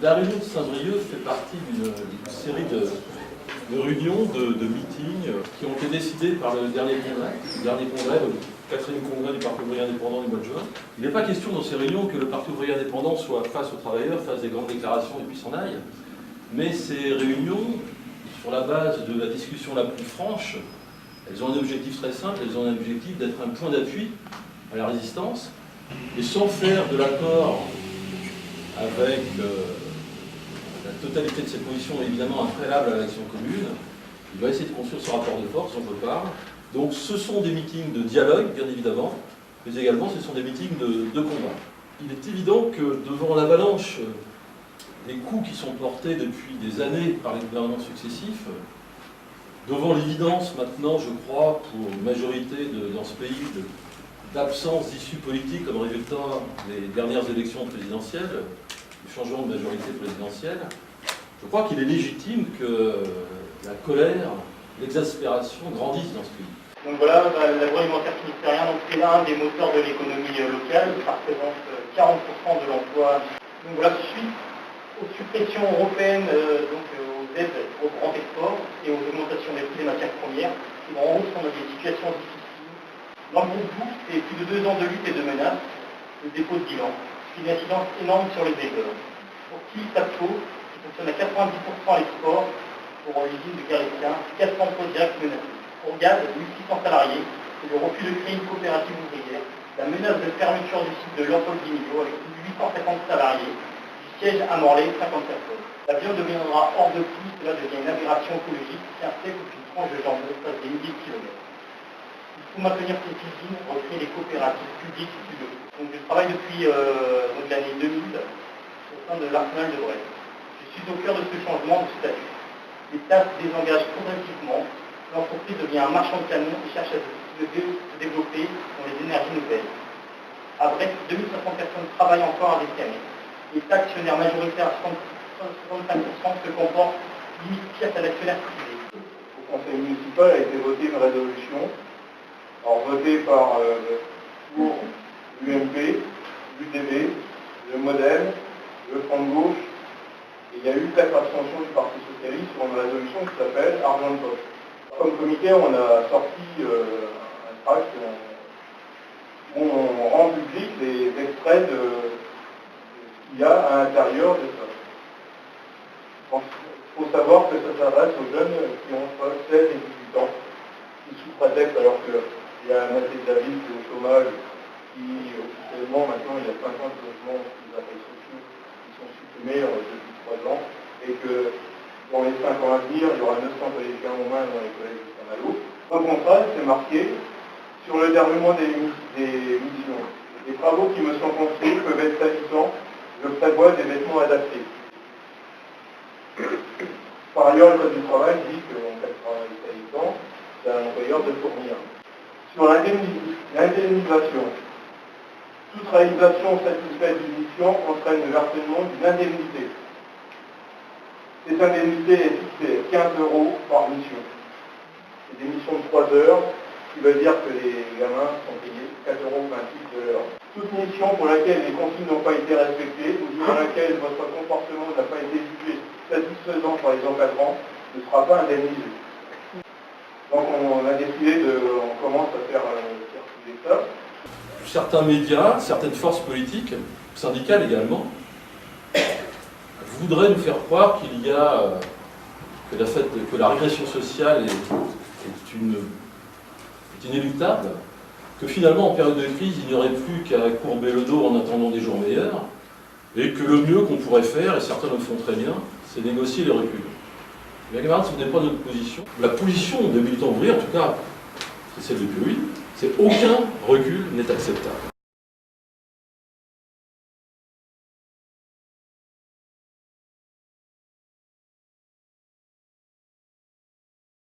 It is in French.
La réunion de Saint-Brieuc fait partie d'une série de réunions, de meetings qui ont été décidés par le dernier congrès, le 4e congrès du Parti ouvrier indépendant du mois de juin. Il n'est pas question dans ces réunions que le Parti ouvrier indépendant soit face aux travailleurs, fasse des grandes déclarations et puis s'en aille. Mais ces réunions, sur la base de la discussion la plus franche, elles ont un objectif très simple, elles ont un objectif d'être un point d'appui à la résistance, et sans faire de l'accord avec la totalité de ces positions, évidemment un préalable à l'action commune. Il va essayer de construire ce rapport de force, on peut parler. Donc ce sont des meetings de dialogue, bien évidemment, mais également ce sont des meetings de combat. Il est évident que devant l'avalanche des coups qui sont portés depuis des années par les gouvernements successifs, devant l'évidence maintenant, je crois, pour une majorité dans ce pays, d'absence d'issue politique comme résultat des dernières élections présidentielles, du changement de majorité présidentielle, je crois qu'il est légitime que la colère, l'exaspération grandissent dans ce pays. Donc voilà, l'agroalimentaire finistérien, c'est l'un des moteurs de l'économie locale, ça représente 40% de l'emploi. Donc voilà, suite aux suppressions européennes, donc aux aides au grand export et aux augmentations des prix des matières premières, en hausse, on a des situations difficiles. Dans le groupe Bouffe, c'est plus de 2 ans de lutte et de menaces, de dépôt de bilan, une incidence énorme sur les éleveurs. Pour Tapco, qui fonctionne à 90% à l'export, pour l'usine de Garetien, 4 emplois directs menacés. Pour Gaz, 1600 salariés, c'est le refus de créer une coopérative ouvrière, la menace de fermeture du site de Leopold-Guimiliau avec plus de 850 salariés, du siège à Morlaix, 50 personnes. L'avion deviendra hors de prix, cela devient une aberration écologique qui implique qu'une tranche de jambon passe des milliers de kilomètres. Il faut maintenir cette usine, recréer les coopératives publiques plus de. Donc je travaille depuis l'année 2000 au sein de l'Arsenal de Brest. Je suis au cœur de ce changement de statut. L'État se désengage progressivement, l'entreprise devient un marchand de camions et cherche à se développer dans les énergies nouvelles. À Brest, 2500 personnes travaillent encore avec Canet. L'État actionnaire majoritaire à 65% se comporte limite pire qu'un actionnaire privé. Au conseil municipal a été votée une résolution, votée par pour l'UMP, l'UDV, le Modem, le Front de gauche, et il y a eu 4 abstentions du Parti socialiste sur une résolution qui s'appelle Argent de poche. Comme comité, on a sorti un tract où on rend public les extraits de ce qu'il y a à l'intérieur de ça. Il faut savoir que ça s'adresse aux jeunes qui ont entre 16 et 18 ans, qui sous prétexte, alors qu'il y a un assez de la ville qui est au chômage, qui officiellement maintenant il y a 50 logements qu'ils appellent sociaux qui sont supprimés depuis 3 ans, et que dans les 5 ans à venir, il y aura 900 collégiens au moins dans les collèges de Saint-Malo. Au contraire, c'est marqué sur le termement des missions. Les travaux qui me sont confiés peuvent être salissants, je prévois des vêtements adaptés. Par ailleurs, le Code du travail dit qu'en cas de travail salissant, c'est à l'employeur de fournir. Sur l'indemnisation, toute réalisation satisfaite d'une mission entraîne le versement d'une indemnité. Cette indemnité est fixée à 15 € par mission. C'est des missions de 3 heures, ce qui veut dire que les gamins sont payés 4,28 € de l'heure. Toute mission pour laquelle les consignes n'ont pas été respectées, ou pour laquelle votre comportement n'a pas été jugé satisfaisant par les encadrants, ne sera pas indemnisé. Donc on a décidé on commence à faire circuler ça. Certains médias, certaines forces politiques, syndicales également, voudraient nous faire croire qu'il y a que la régression sociale est inéluctable, que finalement en période de crise il n'y aurait plus qu'à courber le dos en attendant des jours meilleurs, et que le mieux qu'on pourrait faire, et certains le font très bien, c'est négocier les reculs. Mes camarades, ce n'est pas notre position. La position des militants ouvriers, en tout cas, c'est celle du POI, c'est aucun recul n'est acceptable.